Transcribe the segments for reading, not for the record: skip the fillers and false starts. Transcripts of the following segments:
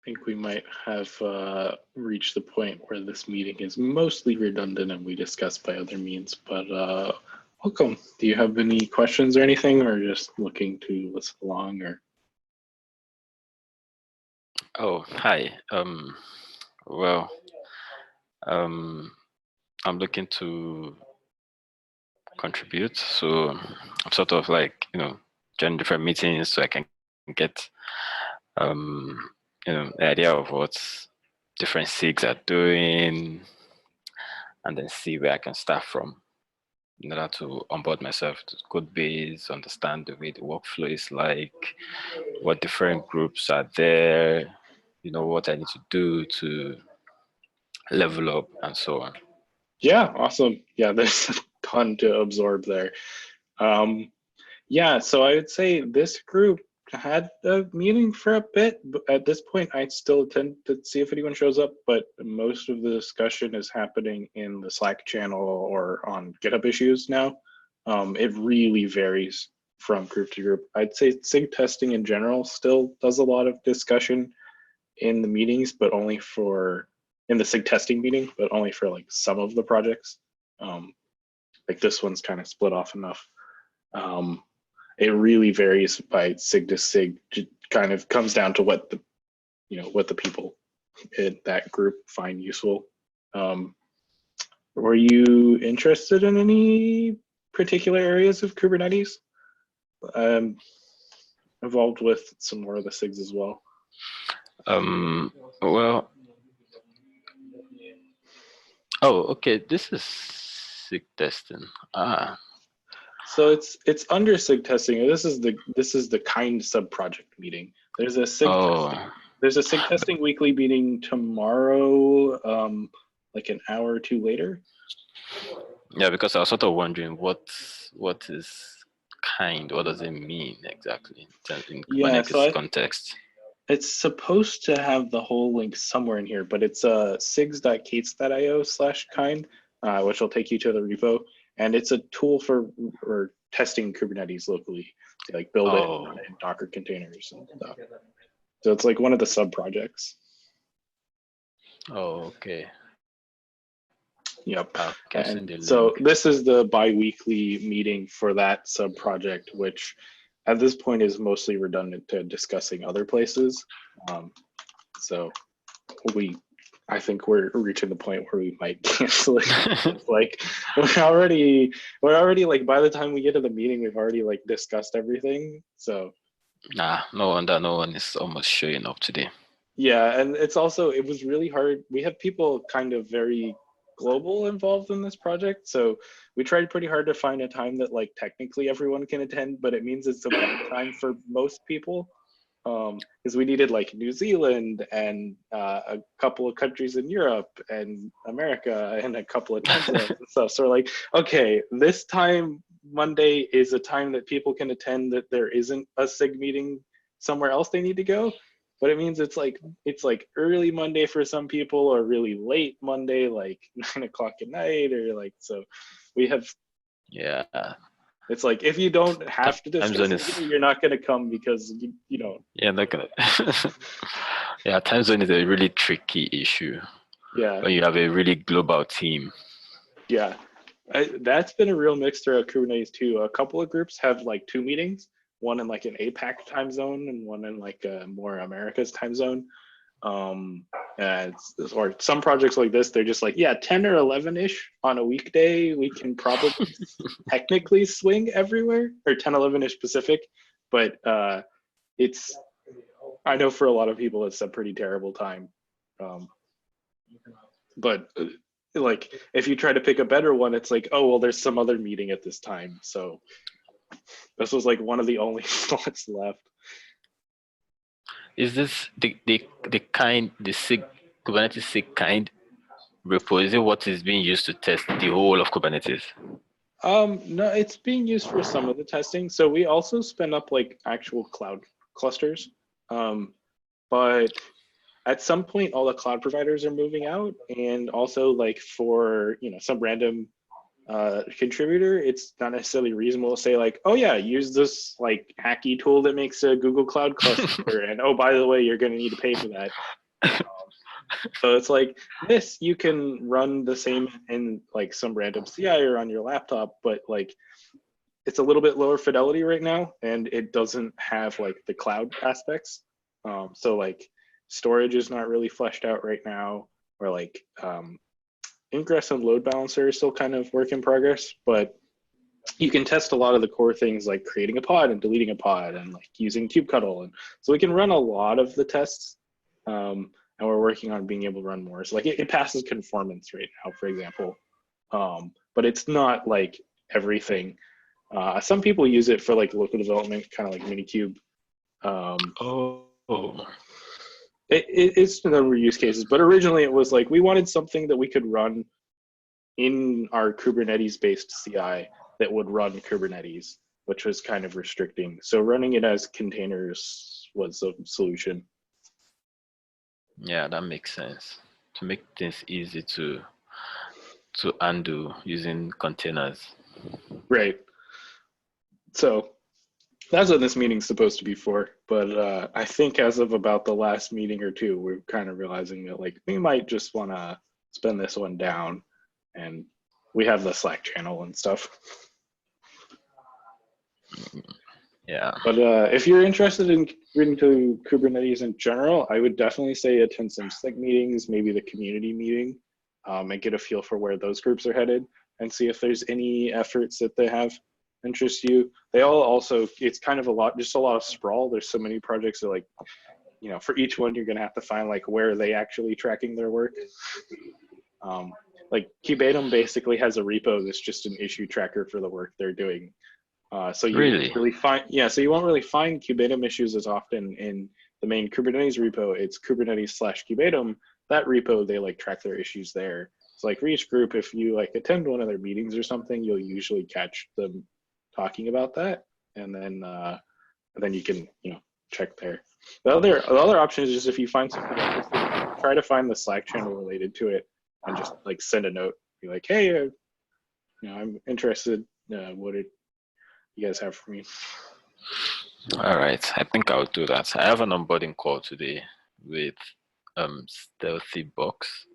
think we might have reached the point where this meeting is mostly redundant and we discussed by other means, but welcome. Do you have any questions or anything, or just looking to listen along? Or Oh, hi. Well, um, I'm looking to contribute, so I'm sort of like, join different meetings so I can get, the idea of what different SIGs are doing, and then see where I can start from in order to onboard myself to code base, understand the way the workflow is like, what different groups are there, what I need to do to level up and so on. yeah, awesome. Yeah, there's a ton to absorb there. Yeah, so I would say this group had a meeting for a bit, but at this point I still tend to see if anyone shows up, but most of the discussion is happening in the Slack channel or on GitHub issues now. It really varies from group to group. I'd say SIG testing in general still does a lot of discussion in the meetings, but only for in the SIG testing meeting, but only for like some of the projects. Like this one's kind of split off enough. It really varies by SIG to SIG. It kind of comes down to what the what the people in that group find useful. Were you interested in any particular areas of Kubernetes? Involved with some more of the SIGs as well. Well, oh, okay. This is SIG testing. So it's under SIG testing. This is the kind sub project meeting. There's a SIG testing. There's a SIG testing weekly meeting tomorrow, like an hour or two later. Yeah, because I was sort of wondering what is kind. What does it mean exactly in Kubernetes context? It's supposed to have the whole link somewhere in here, but it's sigs.k8s.io/kind, which will take you to the repo. And it's a tool for testing Kubernetes locally to like build it and run it in Docker containers and stuff. So it's like one of the sub projects. Oh, okay. Yep. And so this is the bi-weekly meeting for that sub project, which at this point is mostly redundant to discussing other places. So I think we're reaching the point where we might cancel it. It's like we're already like by the time we get to the meeting, we've already like discussed everything. So no wonder no one is almost showing up today. Yeah, and it was really hard. We have people kind of very global involved in this project, so we tried pretty hard to find a time that like technically everyone can attend, but it means it's a bad time for most people, because we needed like New Zealand and a couple of countries in Europe and America and a couple of time zones and stuff. So we're like, okay, this time Monday is a time that people can attend, that there isn't a SIG meeting somewhere else they need to go. But it means it's like early Monday for some people, or really late Monday, like 9 o'clock at night, or like, so we have. Yeah. It's like if you don't have to discuss it, you're not going to come because you don't. Yeah, not gonna. Yeah, time zone is a really tricky issue. Yeah. When you have a really global team. Yeah, that's been a real mixture of Kubernetes too. A couple of groups have like 2 meetings. One in like an APAC time zone and one in like a more America's time zone. Or some projects like this, they're just like, yeah, 10 or 11-ish on a weekday, we can probably technically swing everywhere, or 10, 11-ish Pacific. But I know for a lot of people, it's a pretty terrible time. But like, if you try to pick a better one, it's like, oh, well, there's some other meeting at this time. So this was like one of the only slots left. Is this the SIG Kubernetes SIG kind repo? Is it what is being used to test the whole of Kubernetes? No, it's being used for some of the testing. So we also spin up like actual cloud clusters. But at some point, all the cloud providers are moving out, and also like for some random contributor, it's not necessarily reasonable to say like, oh yeah, use this like hacky tool that makes a Google Cloud cluster, and oh by the way, you're going to need to pay for that. So it's like this, you can run the same in like some random CI or on your laptop, but like it's a little bit lower fidelity right now, and it doesn't have like the cloud aspects. So like storage is not really fleshed out right now, or like ingress and load balancer is still kind of work in progress, but you can test a lot of the core things like creating a pod and deleting a pod and like using kubectl. And so we can run a lot of the tests. And we're working on being able to run more. So like it passes conformance right now, for example. But it's not like everything. Some people use it for like local development, kind of like Minikube. It's a number of use cases, but originally it was like we wanted something that we could run in our Kubernetes-based CI that would run Kubernetes, which was kind of restricting. So running it as containers was a solution. Yeah, that makes sense. To make things easy to undo using containers. Right. So that's what this meeting's supposed to be for. But I think as of about the last meeting or two, we're kind of realizing that like we might just want to spend this one down, and we have the Slack channel and stuff. Yeah. But if you're interested in reading to Kubernetes in general, I would definitely say attend some SLIC meetings, maybe the community meeting, and get a feel for where those groups are headed, and see if there's any efforts that they have interest you. They all also, it's kind of just a lot of sprawl. There's so many projects that like, you know, for each one, you're going to have to find like where are they actually tracking their work. Like Kubeatum basically has a repo that's just an issue tracker for the work they're doing. So you Really? so you won't really find Kubeatum issues as often in the main Kubernetes repo. It's Kubernetes/Kubeatum. That repo, they like track their issues there. So like for each group, if you like attend one of their meetings or something, you'll usually catch them talking about that, and then you can, you know, check there. The other option is just if you find something interesting, try to find the Slack channel related to it, and just like send a note, be like, hey, you know, I'm interested. What did you guys have for me? All right, I think I'll do that. I have an onboarding call today with Stealthy Box.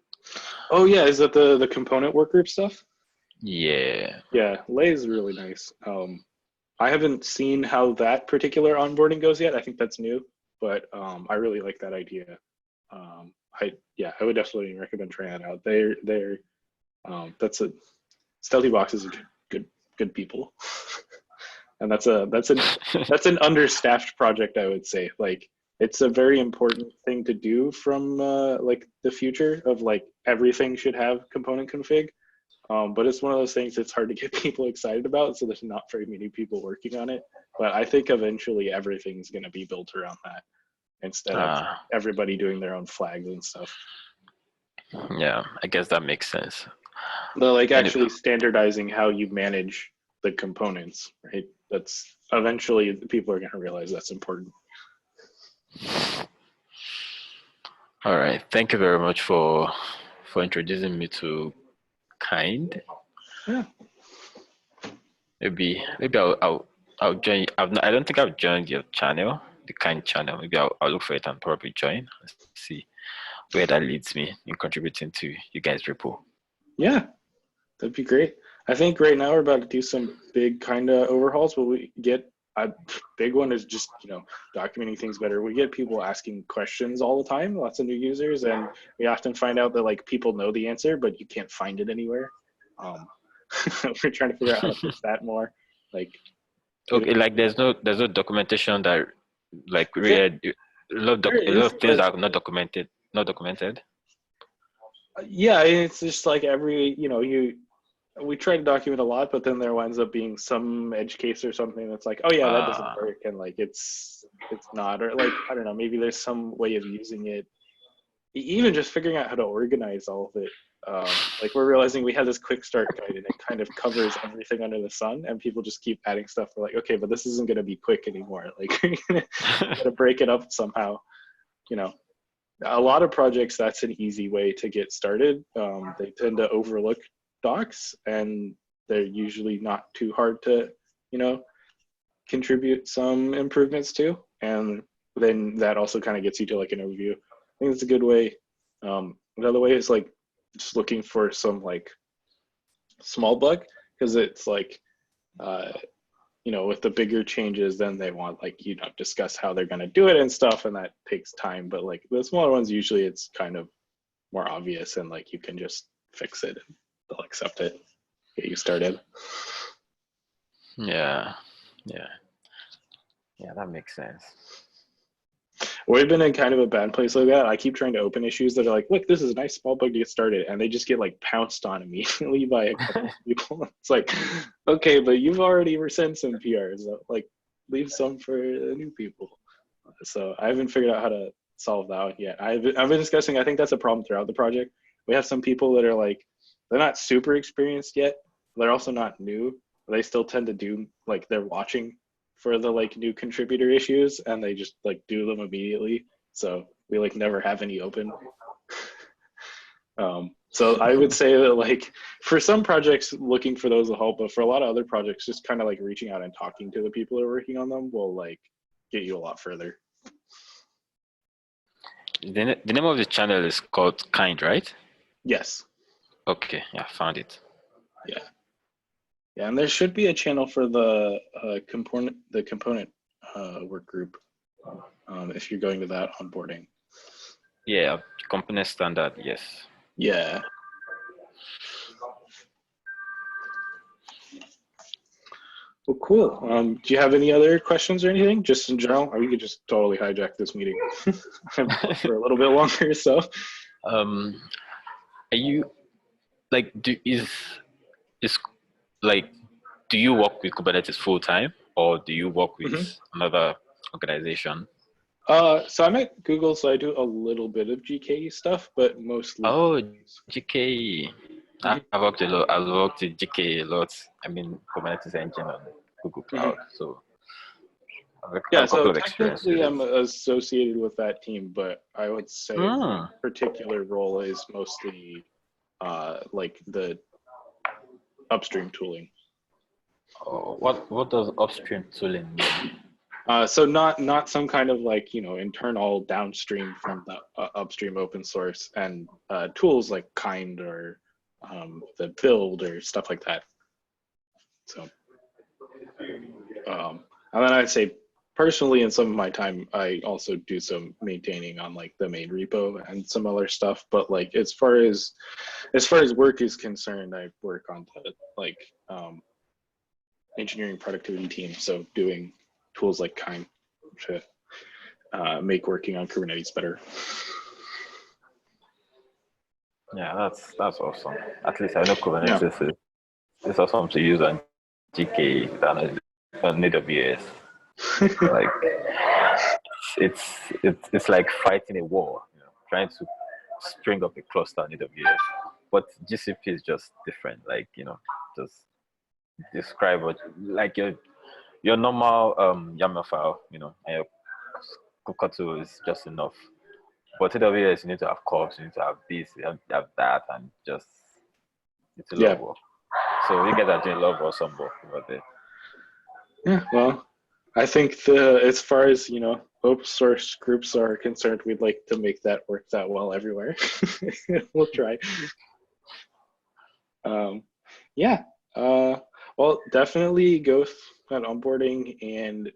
Oh yeah, is that the component work group stuff? Yeah. Yeah, Lay is really nice. I haven't seen how that particular onboarding goes yet. I think that's new, but I really like that idea. I would definitely recommend trying that out. They're that's a Stealthy Box is a good people. And that's an understaffed project, I would say. Like it's a very important thing to do from like the future of like everything should have component config. But it's one of those things that's hard to get people excited about, so there's not very many people working on it. But I think eventually everything's going to be built around that instead of everybody doing their own flags and stuff. Yeah, I guess that makes sense. But like actually standardizing how you manage the components, right? That's eventually people are going to realize that's important. All right, thank you very much for introducing me to Kind. Yeah. Maybe I'll join. I don't think I've joined your channel, the Kind channel. Maybe I'll look for it and probably join. See where that leads me in contributing to you guys' repo. Yeah, that'd be great. I think right now we're about to do some big kind of overhauls, but we get a big one is just, you know, documenting things better. We get people asking questions all the time, lots of new users, and we often find out that like people know the answer, but you can't find it anywhere. We're trying to figure out how to fix that more. Like, okay, like there's no documentation that like a lot of things are not documented. Yeah, it's just like every, you know, we try to document a lot, but then there winds up being some edge case or something that's like, oh yeah, that doesn't work, and like it's not, or like I don't know, maybe there's some way of using it. Even just figuring out how to organize all of it. Like we're realizing we have this quick start guide and it kind of covers everything under the sun, and people just keep adding stuff. We're like, okay, but this isn't going to be quick anymore. Like we're gonna break it up somehow. You know, a lot of projects, that's an easy way to get started. They tend to overlook docs, and they're usually not too hard to, contribute some improvements to. And then that also kind of gets you to like an overview. I think it's a good way. Another way is like just looking for some like small bug, because it's like, with the bigger changes, then they want like, discuss how they're going to do it and stuff. And that takes time. But like the smaller ones, usually it's kind of more obvious and like you can just fix it and they'll accept it, get you started. Yeah, that makes sense. We've been in kind of a bad place like that. I keep trying to open issues that are like, look, this is a nice small bug to get started, and they just get like pounced on immediately by a couple of people. It's like, okay, but you've already sent some PRs, so like leave some for the new people. So I haven't figured out how to solve that one yet. I've been discussing, I think that's a problem throughout the project. We have some people that are like, they're not super experienced yet, they're also not new. They still tend to do like, they're watching for the like new contributor issues and they just like do them immediately. So we like never have any open. So I would say that like for some projects looking for those will help, but for a lot of other projects, just kind of like reaching out and talking to the people who are working on them will like get you a lot further. The name of the channel is called Kind, right? Yes. Okay, yeah, found it. Yeah. Yeah, and there should be a channel for the component work group if you're going to that onboarding. Yeah, component standard, yes. Yeah. Well, cool. Do you have any other questions or anything, just in general? Or we could just totally hijack this meeting for a little bit longer. So, are you like do you work with Kubernetes full time, or do you work with another organization? So I'm at Google, so I do a little bit of GKE stuff, but mostly. Oh, GKE. I've worked a lot. I worked with GKE a lot. I mean, Kubernetes engine on Google Cloud. So yeah, so technically I'm associated with that team, but I would say my particular role is mostly like the upstream tooling. Oh, what does upstream tooling mean? So not some kind of like, internal downstream from the upstream open source and tools like Kind or the build or stuff like that. So, and then I'd say personally in some of my time, I also do some maintaining on like the main repo and some other stuff. But like as far as work is concerned, I work on the like engineering productivity team. So doing tools like Kind to make working on Kubernetes better. Yeah, that's awesome. At least I know Kubernetes is awesome to use on GKE than on AWS. Like it's like fighting a war, trying to string up a cluster on AWS. But GCP is just different. Like, just describe what like your normal YAML file, and your Kubernetes is just enough. But AWS, you need to have corps, you need to have this, you have that, and just it's a lot of work. So you get that doing a lot of awesome work over there. Yeah, well, I think as far as open source groups are concerned, we'd like to make that work that well everywhere. We'll try. Well, definitely go at onboarding, and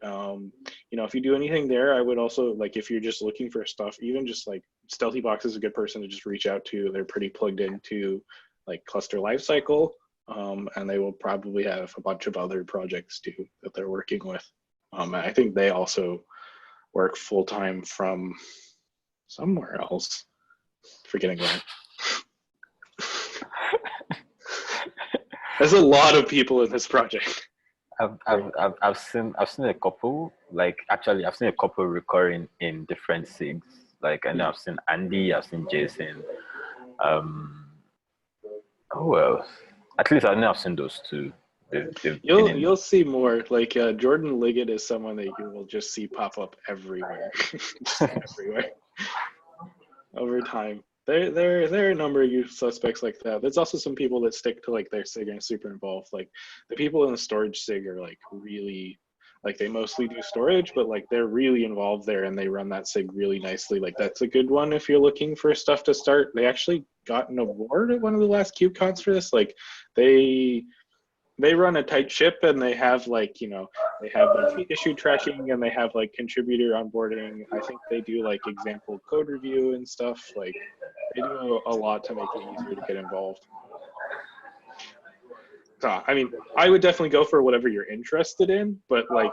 if you do anything there, I would also like if you're just looking for stuff, even just like Stealthybox is a good person to just reach out to. They're pretty plugged into like cluster lifecycle, and they will probably have a bunch of other projects too that they're working with. I think they also work full time from somewhere else. Forgetting that. There's a lot of people in this project. I've seen a couple. Like actually, I've seen a couple recurring in different SIGs. Like I know I've seen Andy, I've seen Jason. Who else? At least I know I've seen those two. You'll see more. Like Jordan Liggett is someone that you will just see pop up everywhere, just everywhere over time. there are a number of suspects like that. There's also some people that stick to like their SIG and are super involved. Like the people in the storage SIG are like really like they mostly do storage, but like they're really involved there and they run that SIG really nicely. Like that's a good one if you're looking for stuff to start. They actually got an award at one of the last KubeCons for this. Like they run a tight ship and they have like, you know, they have like issue tracking and they have like contributor onboarding. I think they do like example code review and stuff. Like they do a lot to make it easier to get involved. So, I mean, I would definitely go for whatever you're interested in, but like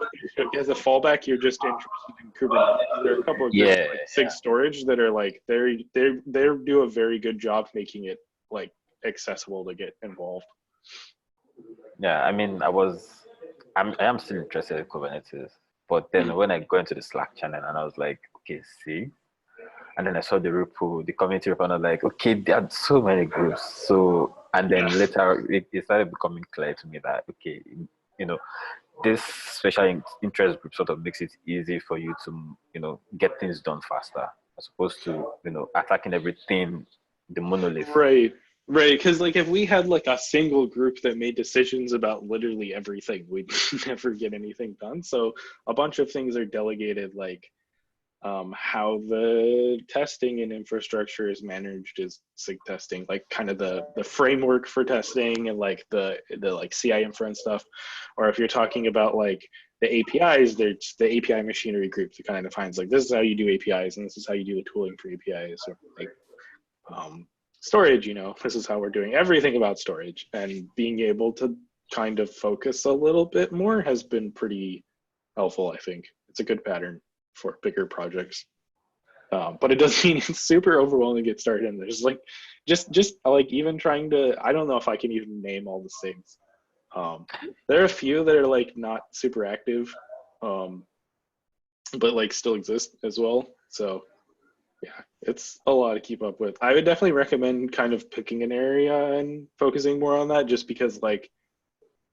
as a fallback, you're just interested in Kubernetes. There are a couple of groups like SIG storage that are like they do a very good job making it like accessible to get involved. Yeah, I mean, I am still interested in Kubernetes, but then when I go into the Slack channel and I was like, okay, see, and then I saw the repo, the community repo, and I was like, okay, there are so many groups. So, and then later it started becoming clear to me that, okay, you know, this special interest group sort of makes it easy for you to, you know, get things done faster as opposed to, you know, attacking everything, the monolith. Right. Right, because like if we had like a single group that made decisions about literally everything, we'd never get anything done. So a bunch of things are delegated, like how the testing and infrastructure is managed is SIG testing, like kind of the framework for testing and like the like CI infra and stuff. Or if you're talking about like the APIs, there's the API machinery group that kind of defines like this is how you do APIs and this is how you do the tooling for APIs. Or like storage, you know, this is how we're doing everything about storage, and being able to kind of focus a little bit more has been pretty helpful. I think it's a good pattern for bigger projects, but it does mean it's super overwhelming to get started. And there's like just like even trying to, I don't know if I can even name all the things. There are a few that are like not super active, but like still exist as well. So yeah, it's a lot to keep up with. I would definitely recommend kind of picking an area and focusing more on that, just because like,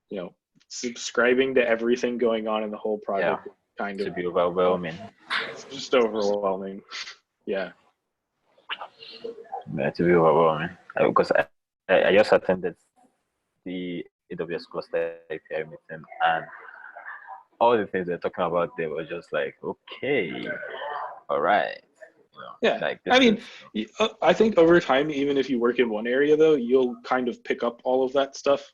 you know, subscribing to everything going on in the whole project kind of be overwhelming. It's just overwhelming. Yeah. Yeah, to be overwhelming. Because I just attended the AWS cluster API meeting, and all the things they're talking about there were just like, okay, all right. You know, yeah, like I mean, I think over time, even if you work in one area though, you'll kind of pick up all of that stuff.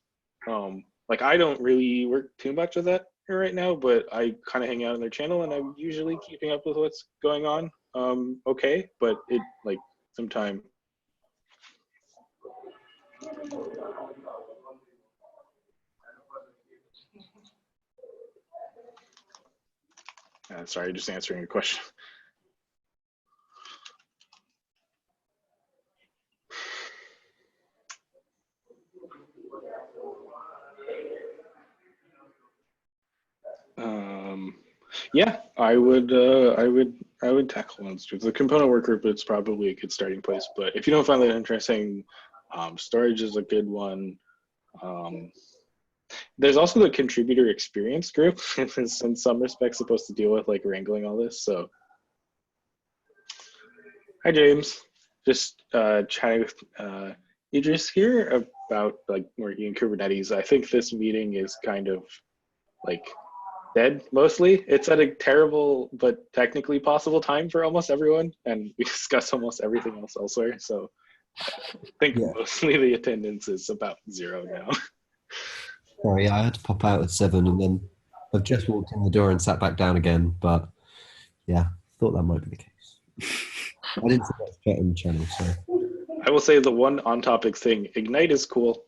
Like I don't really work too much of that right now, but I kind of hang out on their channel and I'm usually keeping up with what's going on. Okay, but it like some time. Sorry, just answering a question. Yeah, I would tackle those two. The component work group, it's probably a good starting place. But if you don't find that interesting, storage is a good one. There's also the contributor experience group. It's in some respects supposed to deal with like wrangling all this. So, hi James, just chatting with Idris here about like working in Kubernetes. I think this meeting is kind of like dead mostly. It's at a terrible but technically possible time for almost everyone, and we discuss almost everything else elsewhere. So I think mostly the attendance is about 0 now. Sorry, I had to pop out at 7 and then I've just walked in the door and sat back down again, but yeah, thought that might be the case. I didn't see that chat in the channel, so. I will say the one on topic thing, Ignite is cool.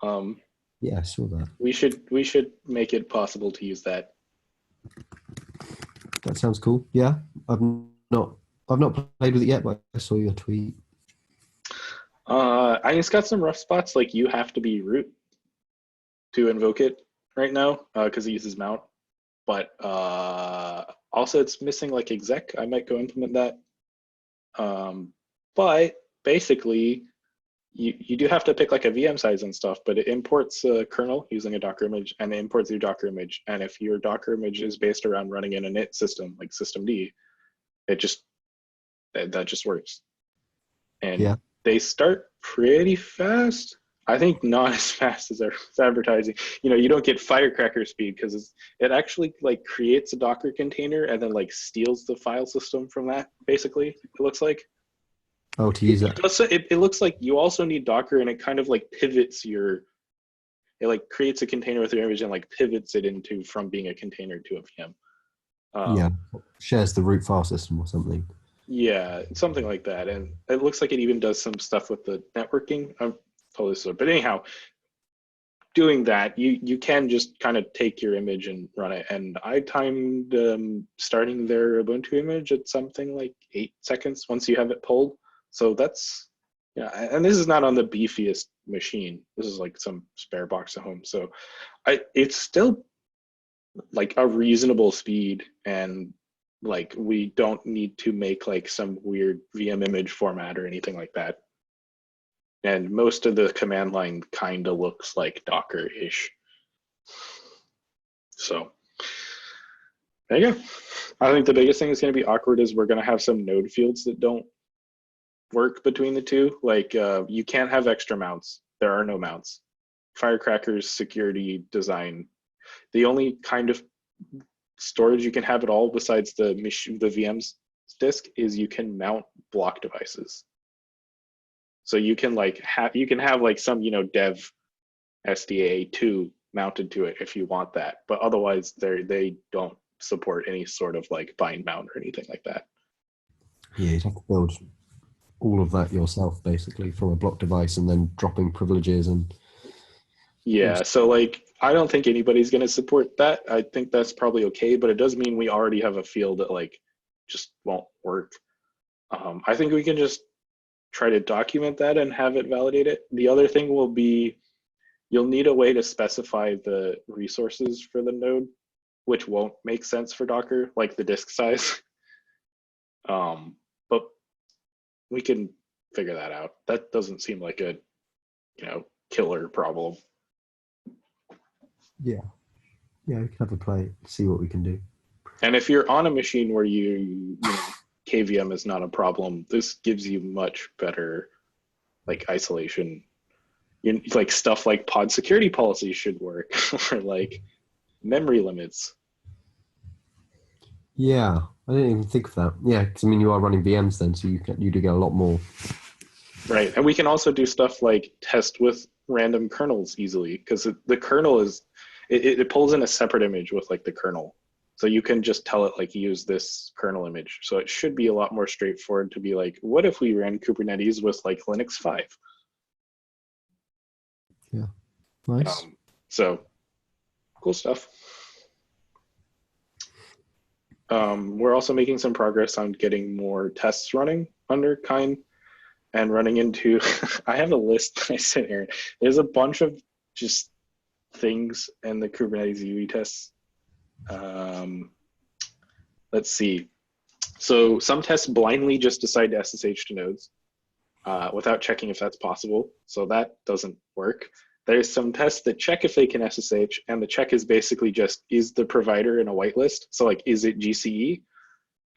Yeah, I saw that. We should make it possible to use that. That sounds cool. Yeah, I've not played with it yet, but I saw your tweet. I mean, it's got some rough spots. Like you have to be root to invoke it right now because it uses mount. But also, it's missing like exec. I might go implement that. But basically, you do have to pick like a VM size and stuff, but it imports a kernel using a Docker image and it imports your Docker image. And if your Docker image is based around running in a init system like systemd, that just works. and Yeah. they start pretty fast. I think not as fast as advertising. You don't get firecracker speed because it actually like creates a Docker container and then like steals the file system from that. Basically, it looks like. Oh, to use that. It looks like you also need Docker, and it kind of like pivots it like creates a container with your image and like pivots it into from being a container to a VM. Yeah. Shares the root file system or something. Yeah, something like that. And it looks like it even does some stuff with the networking. I'm totally sorry. But anyhow, doing that, you can just kind of take your image and run it. And I timed starting their Ubuntu image at something like 8 seconds once you have it pulled. So that's, yeah, and this is not on the beefiest machine. This is like some spare box at home. So it's still like a reasonable speed, and like we don't need to make like some weird VM image format or anything like that. And most of the command line kind of looks like Docker-ish. So there you go. I think the biggest thing that's going to be awkward is we're going to have some node fields that don't work between the two. Like you can't have extra mounts. There are no mounts. Firecracker's security design, the only kind of storage you can have at all besides the VM's disk is you can mount block devices. So you can like have like some dev SDA2 mounted to it if you want that, but otherwise they don't support any sort of like bind mount or anything like that. Yeah, you'd have to build all of that yourself basically from a block device and then dropping privileges and yeah. So like I don't think anybody's going to support that. I think that's probably okay, but it does mean we already have a field that like just won't work. I think we can just try to document that and have it validate it. The other thing will be you'll need a way to specify the resources for the node, which won't make sense for Docker, like the disk size. But we can figure that out. That doesn't seem like a killer problem. yeah, we can have a play, see what we can do. And if you're on a machine where you KVM is not a problem, this gives you much better like isolation. Like stuff like pod security policies should work, or like memory limits. Yeah, I didn't even think of that. Yeah, because I mean you are running VMs then, so you do get a lot more. Right, and we can also do stuff like test with random kernels easily, because the kernel is it pulls in a separate image with like the kernel. So you can just tell it like use this kernel image. So it should be a lot more straightforward to be like, what if we ran Kubernetes with like Linux 5? Yeah, nice. So cool stuff. We're also making some progress on getting more tests running under Kine and running into, I have a list I sent Aaron. There's a bunch of just things in the Kubernetes UE tests. Let's see. So some tests blindly just decide to SSH to nodes without checking if that's possible. So that doesn't work. There's some tests that check if they can SSH, and the check is basically just, is the provider in a whitelist? So like, is it GCE?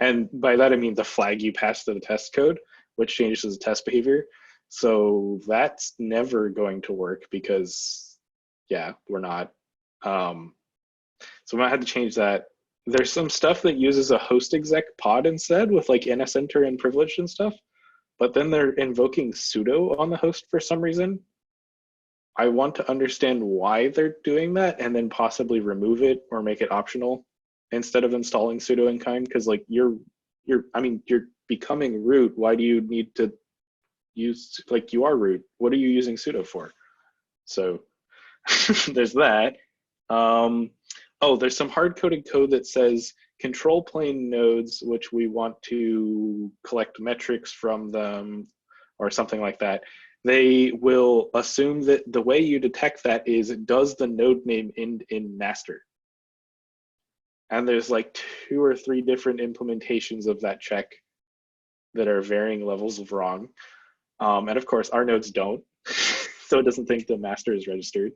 And by that, I mean the flag you pass to the test code, which changes the test behavior. So that's never going to work because, yeah, we're not. So we might have to change that. There's some stuff that uses a host exec pod instead with like NSEnter and privileged and stuff, but then they're invoking sudo on the host for some reason. I want to understand why they're doing that and then possibly remove it or make it optional instead of installing sudo in Kine, because like you're becoming root. Why do you need to use, like, you are root? What are you using sudo for? So there's that. There's some hard-coded code that says control plane nodes, which we want to collect metrics from them or something like that. They will assume that the way you detect that is, does the node name end in master? And there's like 2 or 3 different implementations of that check that are varying levels of wrong. And of course, our nodes don't. So it doesn't think the master is registered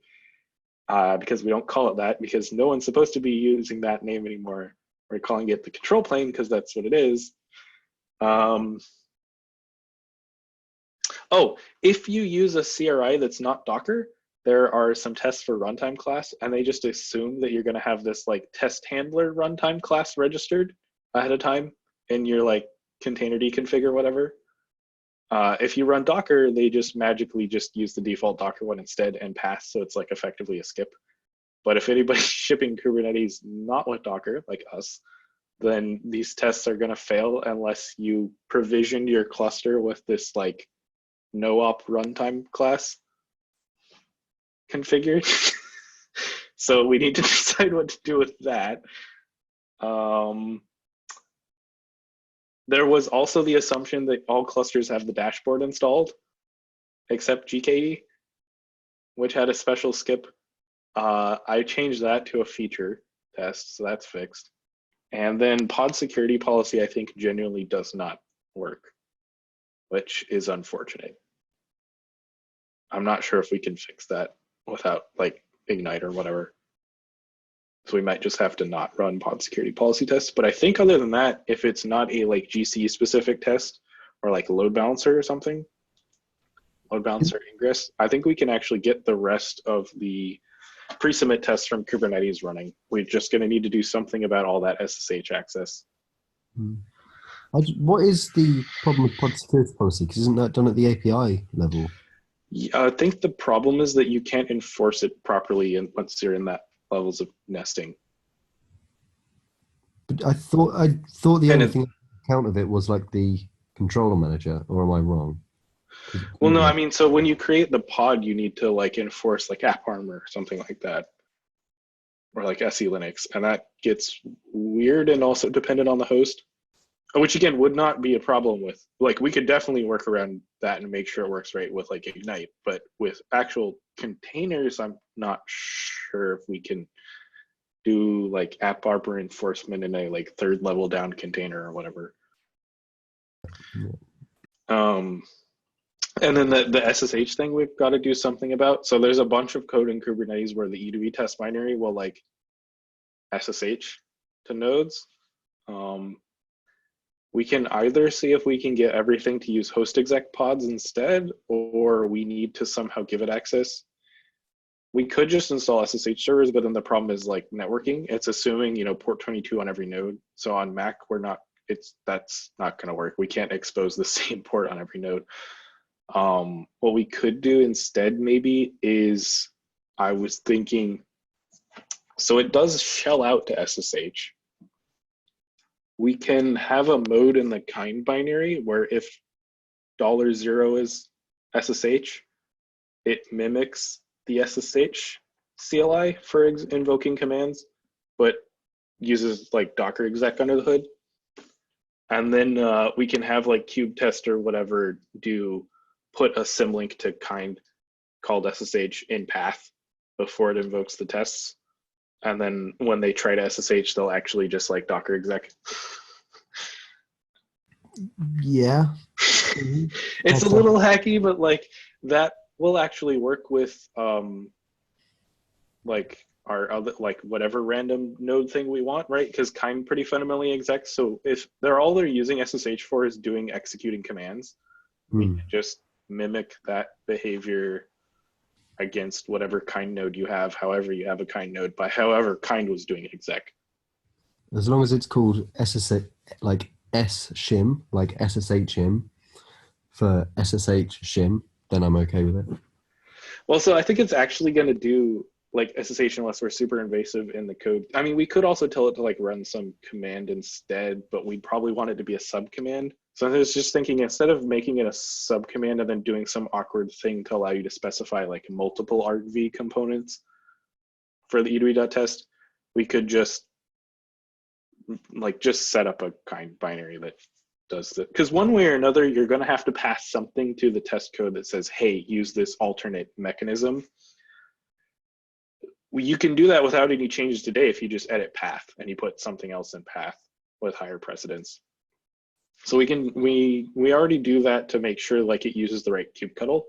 because we don't call it that, because no one's supposed to be using that name anymore. We're calling it the control plane because that's what it is. Oh, if you use a CRI that's not Docker, there are some tests for runtime class, and they just assume that you're going to have this like test handler runtime class registered ahead of time in your like container deconfig or whatever. If you run Docker, they just magically just use the default Docker one instead and pass, so it's like effectively a skip. But if anybody's shipping Kubernetes not with Docker, like us, then these tests are going to fail unless you provisioned your cluster with this like no-op runtime class configured. So we need to decide what to do with that. There was also the assumption that all clusters have the dashboard installed, except GKE, which had a special skip. I changed that to a feature test, so that's fixed. And then pod security policy, I think, genuinely does not work, which is unfortunate. I'm not sure if we can fix that without like Ignite or whatever. So we might just have to not run pod security policy tests. But I think other than that, if it's not a like GC specific test or like load balancer or something, load balancer ingress, I think we can actually get the rest of the pre-submit tests from Kubernetes running. We're just going to need to do something about all that SSH access. What is the problem with pod security policy? Because isn't that done at the API level? Yeah, I think the problem is that you can't enforce it properly once you're in that levels of nesting. But I thought the only thing account of it was like the controller manager, or am I wrong? Well, no, I mean, so when you create the pod, you need to like enforce like AppArmor or something like that, or like SE Linux, and that gets weird and also dependent on the host, which again would not be a problem with, like we could definitely work around that and make sure it works right with like Ignite, but with actual containers, I'm not sure if we can do like AppArmor enforcement in a like third level down container or whatever. And then the SSH thing we've got to do something about. So there's a bunch of code in Kubernetes where the E2E test binary will like SSH to nodes. We can either see if we can get everything to use host exec pods instead, or we need to somehow give it access. We could just install SSH servers, but then the problem is like networking. It's assuming, you know, port 22 on every node. So on Mac, that's not going to work. We can't expose the same port on every node. What we could do instead maybe is, I was thinking, so it does shell out to SSH. We can have a mode in the kind binary where if $0 is SSH, it mimics the SSH CLI for invoking commands, but uses like Docker exec under the hood. And then we can have like kubetest or whatever put a symlink to kind called SSH in path before it invokes the tests. And then when they try to SSH, they'll actually just like Docker exec. Yeah. It's a little hacky, but like that will actually work with like our other, like whatever random node thing we want, right? Because kind pretty fundamentally exec. So if they're using SSH for is doing executing commands, we can just mimic that behavior against whatever kind node you have, however you have a kind node, by however kind was doing exec. As long as it's called SSH, like S-shim, like SSH-shim for SSH shim, then I'm okay with it. Well, so I think it's actually going to do like SSH unless we're super invasive in the code. I mean, we could also tell it to like run some command instead, but we'd probably want it to be a subcommand. So I was just thinking, instead of making it a subcommand and then doing some awkward thing to allow you to specify like multiple argv components for the e2e.test, we could just set up a kind binary that does that. Because one way or another, you're going to have to pass something to the test code that says, hey, use this alternate mechanism. You can do that without any changes today if you just edit path and you put something else in path with higher precedence. So we already do that to make sure like it uses the right kubectl.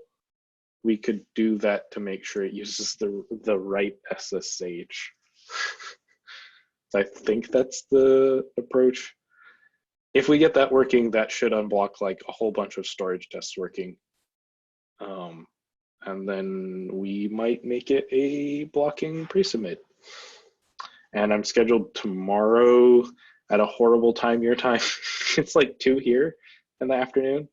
We could do that to make sure it uses the right SSH. I think that's the approach. If we get that working, that should unblock like a whole bunch of storage tests working. And then we might make it a blocking pre-submit. And I'm scheduled tomorrow at a horrible time your time. It's like 2 here in the afternoon.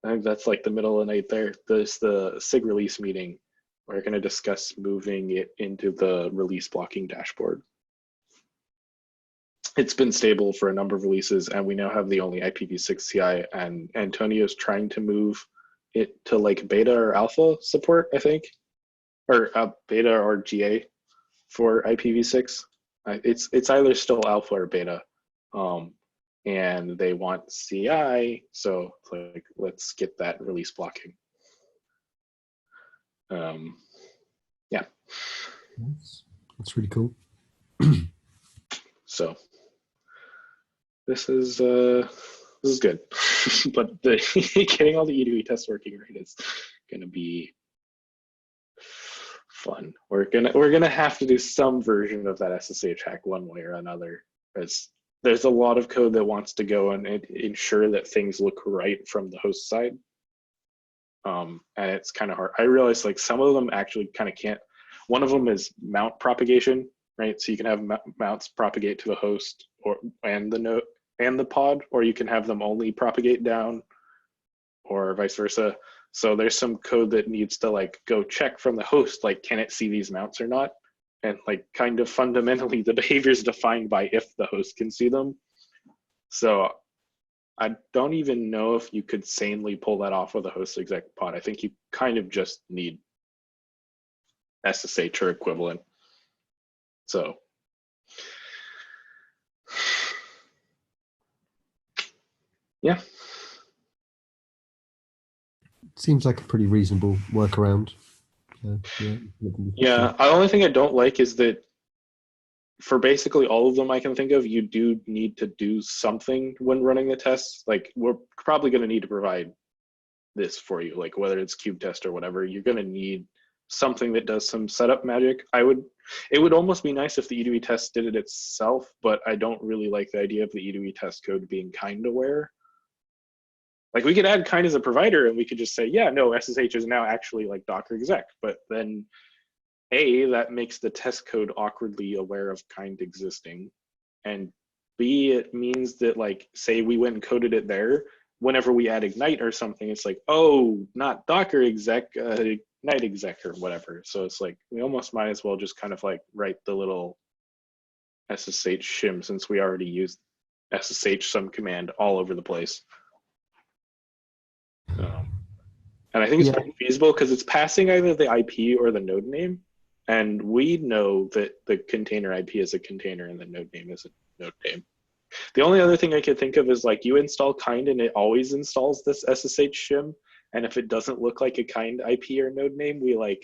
I think that's like the middle of the night there. There's the SIG release meeting. We're going to discuss moving it into the release blocking dashboard. It's been stable for a number of releases, and we now have the only IPv6 CI, and Antonio's trying to move it to like beta or alpha support, I think, or beta or GA for IPv6. It's either still alpha or beta, and they want CI, so like let's get that release blocking. Yeah, That's really cool. so this is good, but getting all the E2E tests working right is gonna be fun. We're gonna have to do some version of that SSH hack one way or another, because there's a lot of code that wants to go and ensure that things look right from the host side. And it's kind of hard. I realize like some of them actually kind of can't. One of them is mount propagation, right? So you can have mounts propagate to the host and the node and the pod, or you can have them only propagate down, or vice versa. So there's some code that needs to like go check from the host, like, can it see these mounts or not? And like kind of fundamentally the behavior is defined by if the host can see them. So I don't even know if you could sanely pull that off with a host exec pod. I think you kind of just need SSH or equivalent. So yeah. Seems like a pretty reasonable workaround. Yeah, the only thing I don't like is that for basically all of them I can think of, you do need to do something when running the tests. Like we're probably going to need to provide this for you, like whether it's kubetest or whatever, you're going to need something that does some setup magic. It would almost be nice if the E2E test did it itself, but I don't really like the idea of the E2E test code being kind aware. Like we could add kind as a provider and we could just say, yeah, no, SSH is now actually like Docker exec, but then A, that makes the test code awkwardly aware of kind existing. And B, it means that like, say we went and coded it there, whenever we add Ignite or something, it's like, oh, not Docker exec, Ignite exec or whatever. So it's like, we almost might as well just kind of like write the little SSH shim, since we already used SSH some command all over the place. And I think it's pretty feasible because it's passing either the IP or the node name. And we know that the container IP is a container and the node name is a node name. The only other thing I could think of is like you install kind and it always installs this SSH shim. And if it doesn't look like a kind IP or node name, we like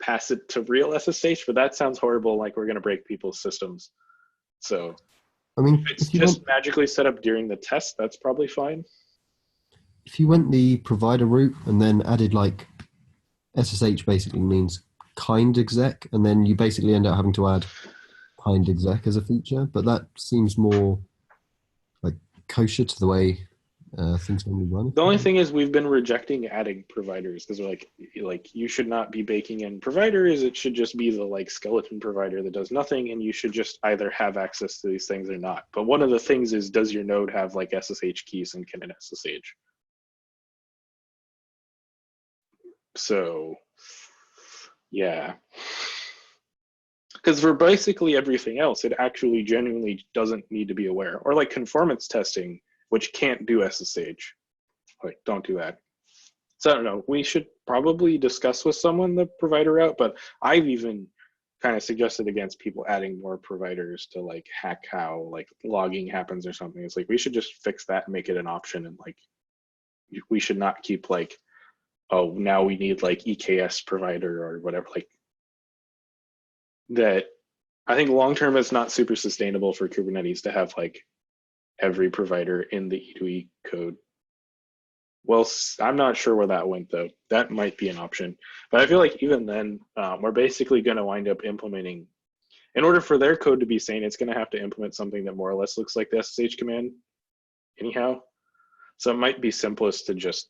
pass it to real SSH, but that sounds horrible. Like we're going to break people's systems. So I mean, if it's just magically set up during the test, that's probably fine. If you went the provider route and then added like SSH basically means kind exec, and then you basically end up having to add kind exec as a feature, but that seems more like kosher to the way things normally run. The only thing is we've been rejecting adding providers because we're like you should not be baking in providers. It should just be the like skeleton provider that does nothing, and you should just either have access to these things or not. But one of the things is, does your node have like SSH keys and can it SSH? So yeah, because for basically everything else, it actually genuinely doesn't need to be aware. Or like conformance testing, which can't do SSH. Like, don't do that. So I don't know. We should probably discuss with someone the provider route, but I've even kind of suggested against people adding more providers to like hack how like logging happens or something. It's like we should just fix that and make it an option, and like we should not keep like, oh, now we need like EKS provider or whatever. Like that, I think long term it's not super sustainable for Kubernetes to have like every provider in the E2E code. Well, I'm not sure where that went though. That might be an option, but I feel like even then we're basically going to wind up implementing, in order for their code to be sane, it's going to have to implement something that more or less looks like the SSH command anyhow. So it might be simplest to just,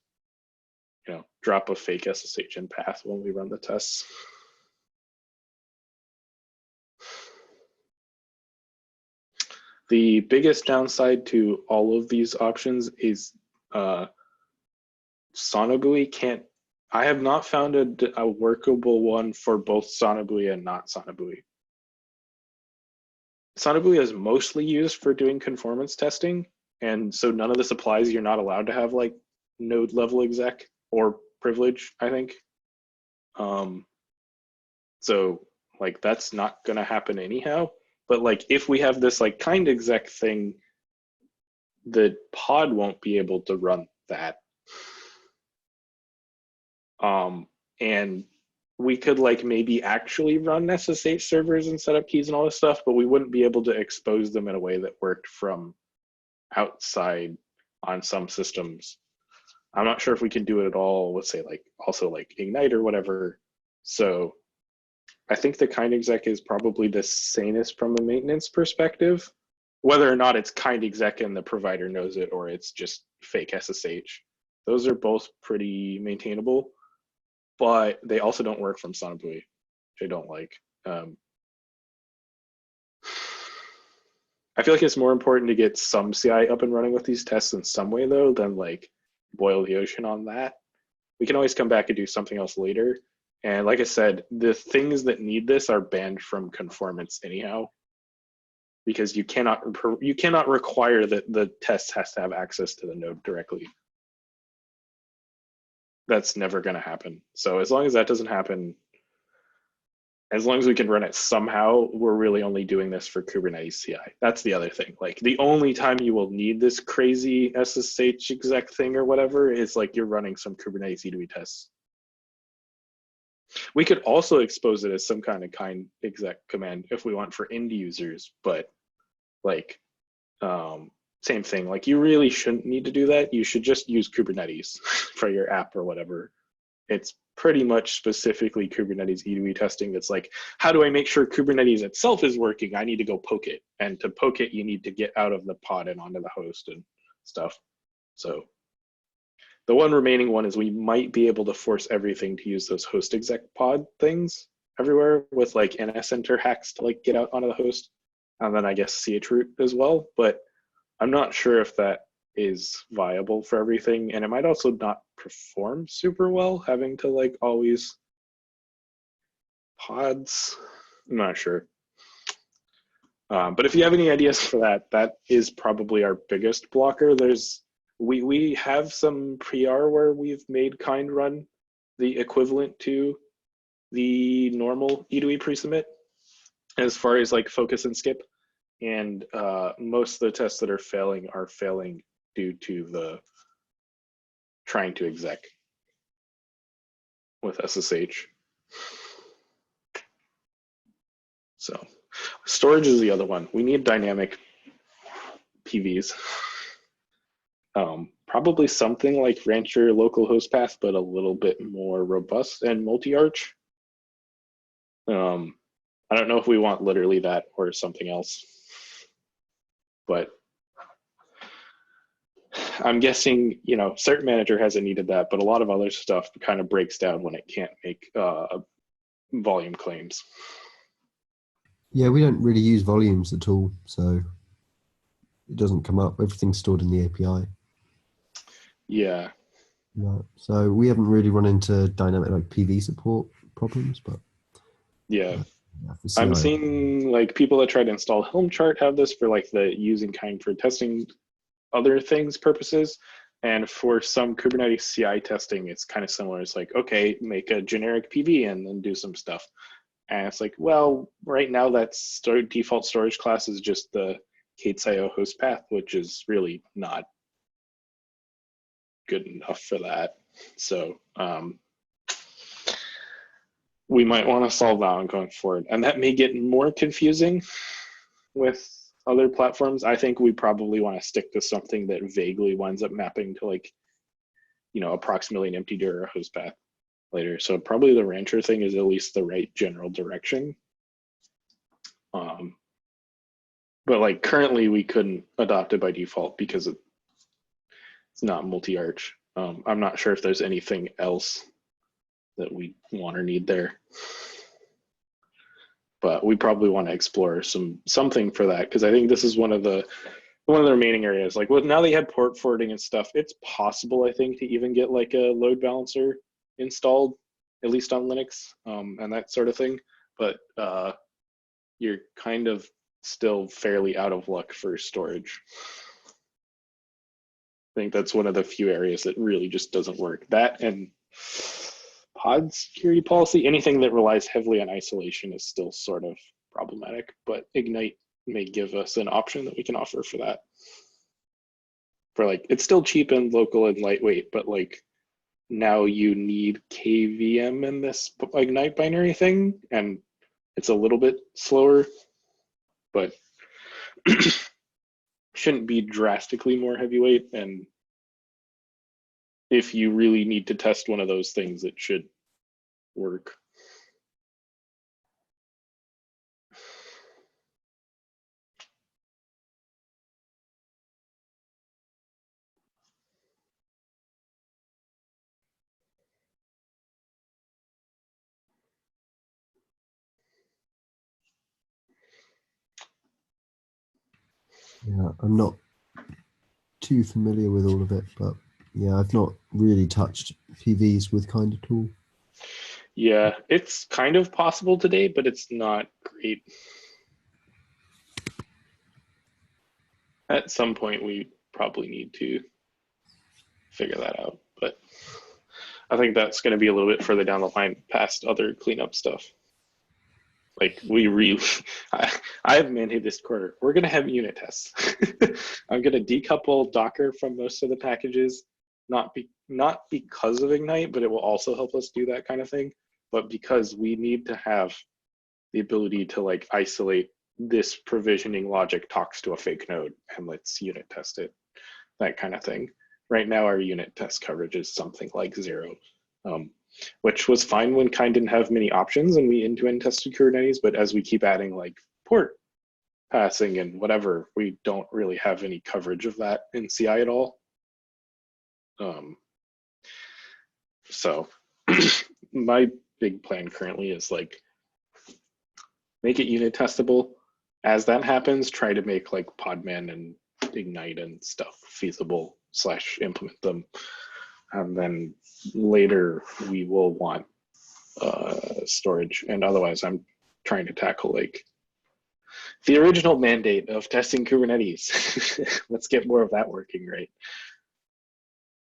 drop a fake SSH in path when we run the tests. The biggest downside to all of these options is Sonobuoy can't. I have not found a workable one for both Sonobuoy and not Sonobuoy. Sonobuoy is mostly used for doing conformance testing, and so none of this applies. You're not allowed to have like node level exec or privilege, I think. So like that's not gonna happen anyhow. But like if we have this like kind exec thing, the pod won't be able to run that. And we could like maybe actually run SSH servers and set up keys and all this stuff, but we wouldn't be able to expose them in a way that worked from outside on some systems. I'm not sure if we can do it at all, let's say like also like Ignite or whatever. So I think the kind exec is probably the sanest from a maintenance perspective, whether or not it's kind exec and the provider knows it or it's just fake SSH. Those are both pretty maintainable, but they also don't work from Sonobuoy, which I don't like. I feel like it's more important to get some CI up and running with these tests in some way though than like boil the ocean on that. We can always come back and do something else later. And like I said, the things that need this are banned from conformance anyhow, because you cannot require that the test has to have access to the node directly. That's never going to happen. So as long as that doesn't happen, as long as we can run it somehow, we're really only doing this for Kubernetes CI. That's the other thing. Like the only time you will need this crazy SSH exec thing or whatever is like you're running some Kubernetes E2E tests. We could also expose it as some kind exec command if we want for end users, but like same thing. Like you really shouldn't need to do that. You should just use Kubernetes for your app or whatever. It's pretty much specifically Kubernetes E2E testing that's like, how do I make sure Kubernetes itself is working? I need to go poke it. And to poke it, you need to get out of the pod and onto the host and stuff. So the one remaining one is we might be able to force everything to use those host exec pod things everywhere with like NSEnter hacks to like get out onto the host. And then I guess chroot as well. But I'm not sure if that is viable for everything. And it might also not perform super well, having to like always pods. I'm not sure. But if you have any ideas for that, that is probably our biggest blocker. We have some PR where we've made kind run the equivalent to the normal E2E pre-submit as far as like focus and skip. And most of the tests that are failing due to the trying to exec with SSH. So storage is the other one. We need dynamic PVs. Probably something like Rancher localhost path, but a little bit more robust and multi-arch. I don't know if we want literally that or something else, but I'm guessing, you know, Cert Manager hasn't needed that, but a lot of other stuff kind of breaks down when it can't make volume claims. Yeah, we don't really use volumes at all, so it doesn't come up. Everything's stored in the API. Yeah. Right. So we haven't really run into dynamic like PV support problems, but yeah. For I'm CI. seeing like people that try to install Helm chart have this for like the using kind for testing other things purposes. And for some Kubernetes CI testing, it's kind of similar. It's like, okay, make a generic PV and then do some stuff. And it's like, well, right now that default storage class is just the K8s.io host path, which is really not good enough for that. So we might want to solve that one going forward. And that may get more confusing with other platforms. I think we probably want to stick to something that vaguely winds up mapping to like, you know, approximately an empty dir or a host path later. So probably the Rancher thing is at least the right general direction. But like currently we couldn't adopt it by default because it's not multi-arch. I'm not sure if there's anything else that we want or need there, but we probably want to explore something for that, because I think this is one of the remaining areas. Like, well, now that you have port forwarding and stuff, it's possible, I think, to even get like a load balancer installed, at least on Linux, and that sort of thing. But you're kind of still fairly out of luck for storage. I think that's one of the few areas that really just doesn't work. That and pod security policy, anything that relies heavily on isolation is still sort of problematic, but Ignite may give us an option that we can offer for that. For like, it's still cheap and local and lightweight, but like now you need KVM in this Ignite binary thing, and it's a little bit slower, but shouldn't be drastically more heavyweight. And if you really need to test one of those things, it should work. Yeah, I'm not too familiar with all of it, but yeah, I've not really touched PVs with kind at all. Yeah, it's kind of possible today, but it's not great. At some point, we probably need to figure that out, but I think that's going to be a little bit further down the line past other cleanup stuff. Like, we really, I have mandated this quarter, we're going to have unit tests. I'm going to decouple Docker from most of the packages, not because of Ignite, but it will also help us do that kind of thing. But because we need to have the ability to like isolate this provisioning logic talks to a fake node and let's unit test it, that kind of thing. Right now, our unit test coverage is something like 0. Which was fine when Kind didn't have many options and we end-to-end tested Kubernetes, but as we keep adding like port passing and whatever, we don't really have any coverage of that in CI at all. So my big plan currently is like make it unit testable. As that happens, try to make like Podman and Ignite and stuff feasible / implement them. And then later we will want storage. And otherwise I'm trying to tackle like the original mandate of testing Kubernetes. Let's get more of that working, right?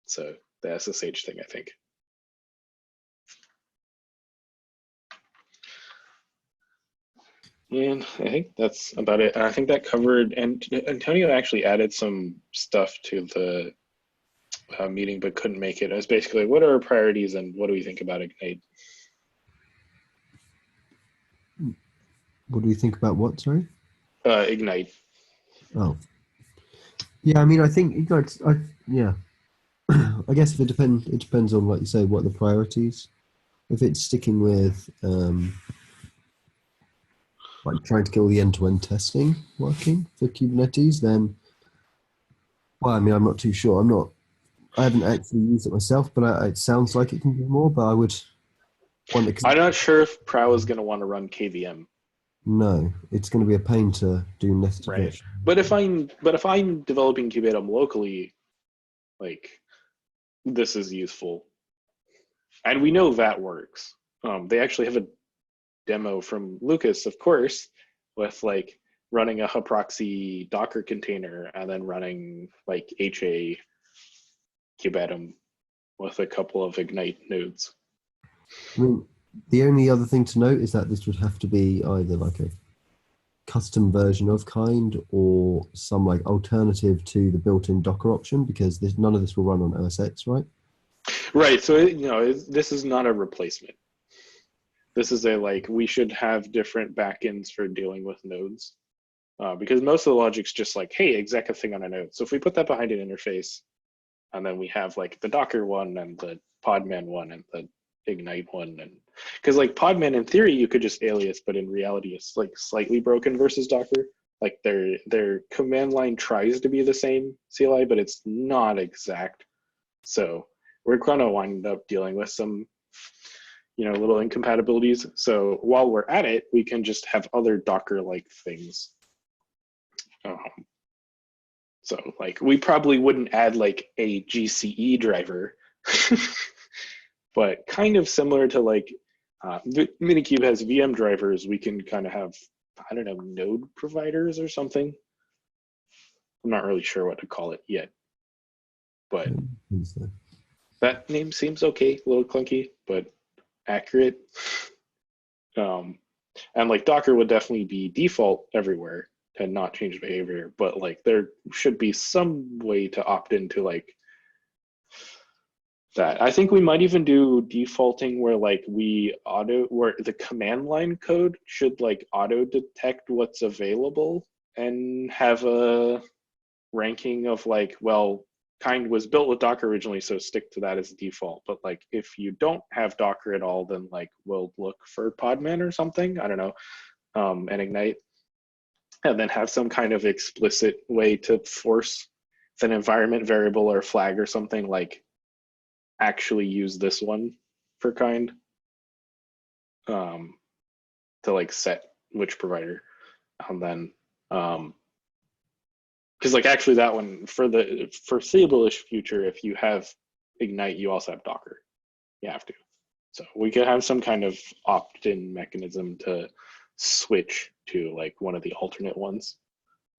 So the SSH thing, I think. And I think that's about it. I think that covered, and Antonio actually added some stuff to the meeting but couldn't make it. It was basically, what are our priorities and what do we think about Ignite? What do we think about what, sorry? Ignite. Oh. Yeah, I mean, I think Ignite, yeah. I guess if it depends on, like you say, what the priorities. If it's sticking with like trying to get all the end-to-end testing working for Kubernetes, then, well, I mean, I'm not too sure. I haven't actually used it myself, but it sounds like it can do more, but I would want it. I'm not sure if Prow is going to want to run KVM. No, it's going to be a pain to do nested Right. virtual. But if I'm developing Kubernetes locally, like, this is useful. And we know that works. They actually have a demo from Lucas, of course, with like running a Haproxy Docker container and then running like HA Kubetum with a couple of Ignite nodes. I mean, the only other thing to note is that this would have to be either like a custom version of Kind or some like alternative to the built-in Docker option, because none of this will run on OS X, right? Right. So, this is not a replacement. This is we should have different backends for dealing with nodes, because most of the logic's just like, hey, exec a thing on a node. So if we put that behind an interface, and then we have like the Docker one and the Podman one and the Ignite one, and because like Podman in theory you could just alias, but in reality it's like slightly broken versus Docker. Like their command line tries to be the same CLI, but it's not exact. So we're gonna wind up dealing with some, little incompatibilities. So while we're at it, we can just have other Docker-like things. So like we probably wouldn't add like a GCE driver, but kind of similar to like Minikube has VM drivers, we can kind of have, I don't know, node providers or something. I'm not really sure what to call it yet, but that name seems okay, a little clunky, but accurate. And like Docker would definitely be default everywhere and not change behavior, but like there should be some way to opt into like that. I think we might even do defaulting where like where the command line code should like auto detect what's available and have a ranking of like, well, kind was built with Docker originally, so stick to that as default. But like if you don't have Docker at all, then like we'll look for Podman or something, I don't know, and Ignite, and then have some kind of explicit way to force an environment variable or flag or something like actually use this one for kind, to like set which provider, and then because like actually that one for the foreseeable-ish future, if you have Ignite, you also have Docker. You have to. So we could have some kind of opt-in mechanism to switch to like one of the alternate ones.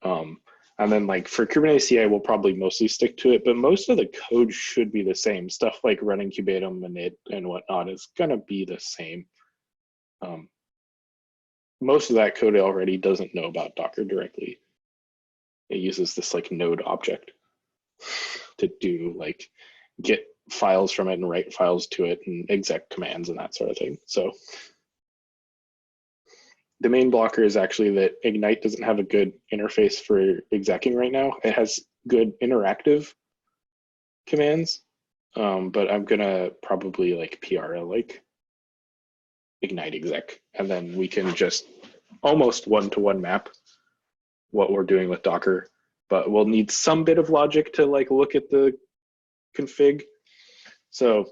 And then like for Kubernetes CI, we'll probably mostly stick to it, but most of the code should be the same. Stuff like running Kubeatum and init and whatnot is gonna be the same. Most of that code already doesn't know about Docker directly. It uses this like node object to do like get files from it and write files to it and exec commands and that sort of thing. So the main blocker is actually that Ignite doesn't have a good interface for execing right now. It has good interactive commands, but I'm gonna probably like PR like Ignite exec, and then we can just almost one-to-one map what we're doing with Docker, but we'll need some bit of logic to like look at the config. So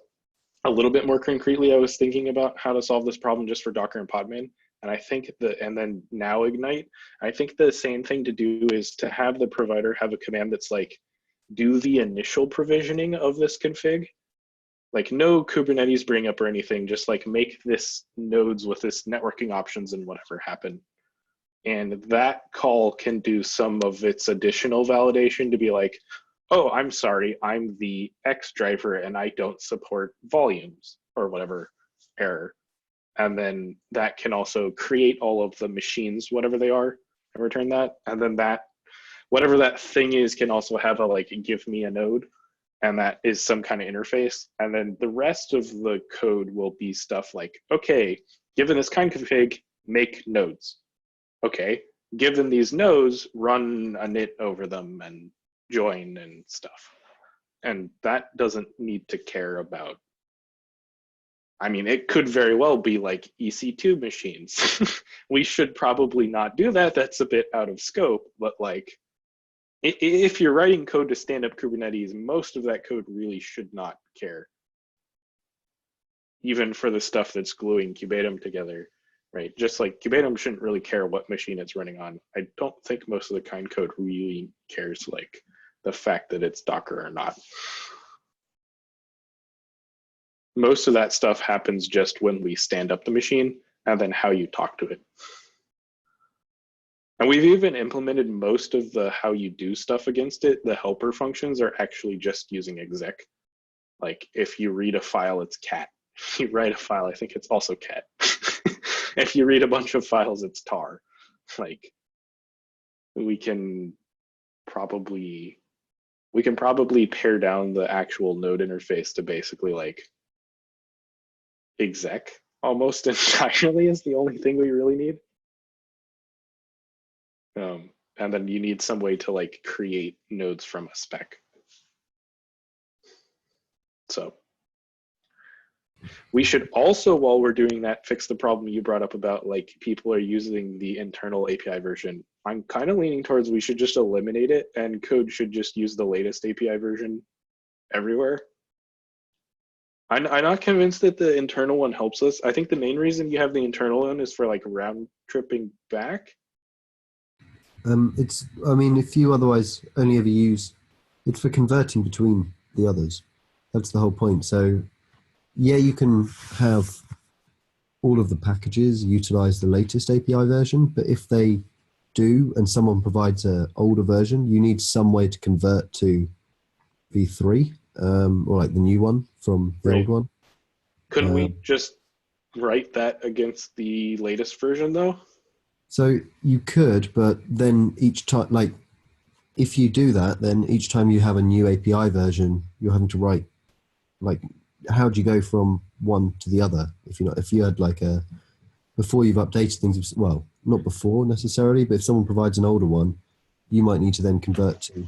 a little bit more concretely, I was thinking about how to solve this problem just for Docker and Podman. And I think and then now Ignite, I think the same thing to do is to have the provider have a command that's like, do the initial provisioning of this config. Like no Kubernetes bring up or anything, just like make this nodes with this networking options and whatever happen. And that call can do some of its additional validation to be like, oh, I'm sorry, I'm the X driver and I don't support volumes or whatever error. And then that can also create all of the machines, whatever they are, and return that. And then that, whatever that thing is, can also have a like, give me a node. And that is some kind of interface. And then the rest of the code will be stuff like, okay, given this kind config, make nodes. Okay, given these nodes, run a init over them and join and stuff. And that doesn't need to care about, I mean, it could very well be like EC2 machines. We should probably not do that. That's a bit out of scope, but like, if you're writing code to stand up Kubernetes, most of that code really should not care. Even for the stuff that's gluing Kubeatum together, right? Just like Kubeatum shouldn't really care what machine it's running on. I don't think most of the kind code really cares like the fact that it's Docker or not. Most of that stuff happens just when we stand up the machine and then how you talk to it. And we've even implemented most of the how you do stuff against it. The helper functions are actually just using exec. Like if you read a file, it's cat. If you write a file, I think it's also cat. If you read a bunch of files, it's tar. Like we can probably pare down the actual node interface to basically like exec almost entirely is the only thing we really need. And then you need some way to like create nodes from a spec. So we should also, while we're doing that, fix the problem you brought up about like people are using the internal API version. I'm kind of leaning towards we should just eliminate it and code should just use the latest API version everywhere. I'm not convinced that the internal one helps us. I think the main reason you have the internal one is for like round tripping back. I mean, if you otherwise only ever use, it's for converting between the others. That's the whole point. So, yeah, you can have all of the packages utilize the latest API version, but if they do and someone provides an older version, you need some way to convert to v3 or like the new one from the Right. old one. Couldn't we just write that against the latest version though? So you could, but then each time, like if you do that, then each time you have a new API version, you're having to write, like, how do you go from one to the other? If you had like before you've updated things, well, not before necessarily, but if someone provides an older one, you might need to then convert to,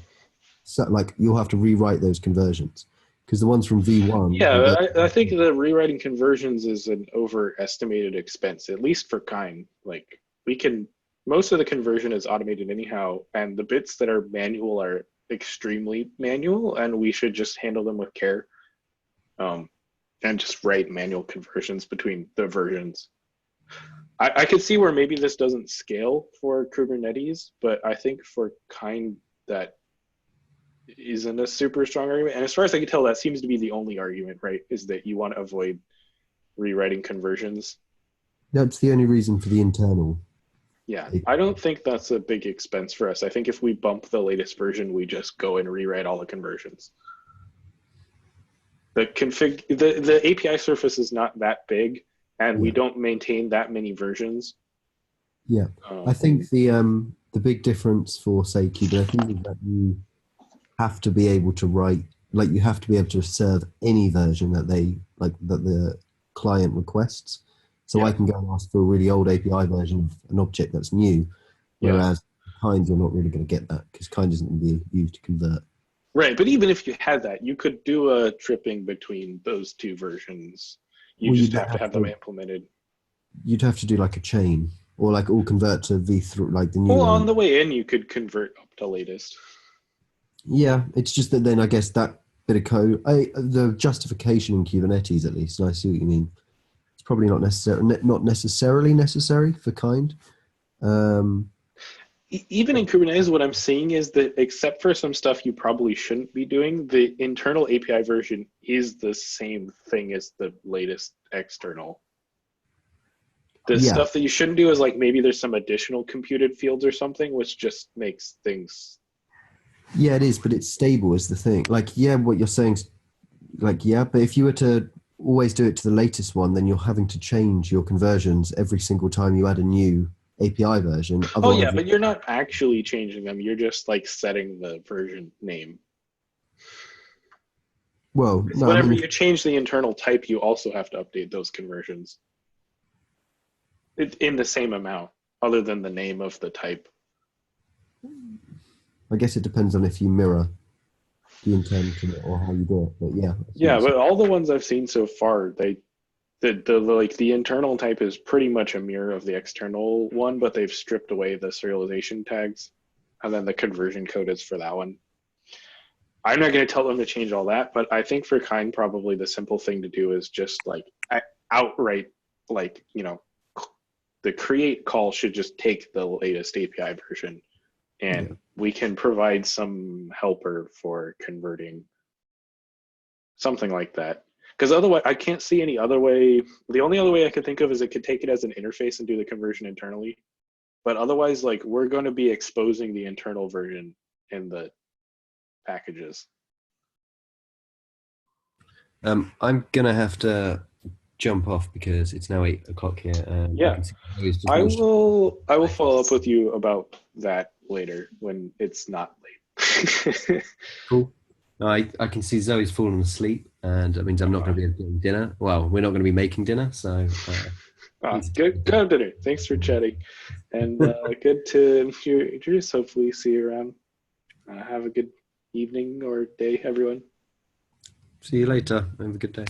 so like you'll have to rewrite those conversions because the ones from V1. Yeah, I think the rewriting conversions is an overestimated expense, at least for Kind. Like most of the conversion is automated anyhow, and the bits that are manual are extremely manual, and we should just handle them with care, and just write manual conversions between the versions. I could see where maybe this doesn't scale for Kubernetes, but I think for Kind that isn't a super strong argument. And as far as I can tell, that seems to be the only argument, right? Is that you want to avoid rewriting conversions. That's the only reason for the internal. Yeah, I don't think that's a big expense for us. I think if we bump the latest version, we just go and rewrite all the conversions. The API surface is not that big, and we don't maintain that many versions. Yeah, I think the big difference for say Kubernetes is that you have to be able to write, like you have to be able to serve any version that the client requests. So I can go and ask for a really old API version of an object that's new, whereas Kind, you're not really going to get that because Kind isn't going to be used to convert. Right, but even if you had that, you could do a tripping between those two versions. You just have to have them implemented. You'd have to do like a chain, or like all convert to V3, like the new one. On the way in, you could convert up to latest. Yeah, it's just that then I guess that bit of code, the justification in Kubernetes at least, and I see what you mean. It's probably not necessarily necessary for Kind. Even in Kubernetes, what I'm seeing is that except for some stuff you probably shouldn't be doing, the internal API version is the same thing as the latest external. The stuff that you shouldn't do is like maybe there's some additional computed fields or something, which just makes things. Yeah, it is, but it's stable is the thing. Like, yeah, what you're saying is like, yeah, but if you were to always do it to the latest one, then you're having to change your conversions every single time you add a new API version. Otherwise, yeah, but you're not actually changing them. You're just like setting the version name. Well, no, whenever you change the internal type, you also have to update those conversions in the same amount, other than the name of the type. I guess it depends on if you mirror the intent or how you do it, but yeah. Yeah, but all the ones I've seen so far, the internal type is pretty much a mirror of the external one, but they've stripped away the serialization tags, and then the conversion code is for that one. I'm not going to tell them to change all that, but I think for Kind, probably the simple thing to do is just like outright, like, the create call should just take the latest API version, and we can provide some helper for converting, something like that. Because otherwise, I can't see any other way. The only other way I could think of is it could take it as an interface and do the conversion internally. But otherwise, like, we're going to be exposing the internal version in the packages. I'm going to have to jump off because it's now 8 o'clock here. Yeah, I will follow up with you about that later when it's not late. Cool. I can see Zoe's fallen asleep, and that means I'm not going to be doing dinner. Well, we're not going to be making dinner, so. Good dinner. Thanks for chatting, and good to introduce. Hopefully, see you around. Have a good evening or day, everyone. See you later. Have a good day.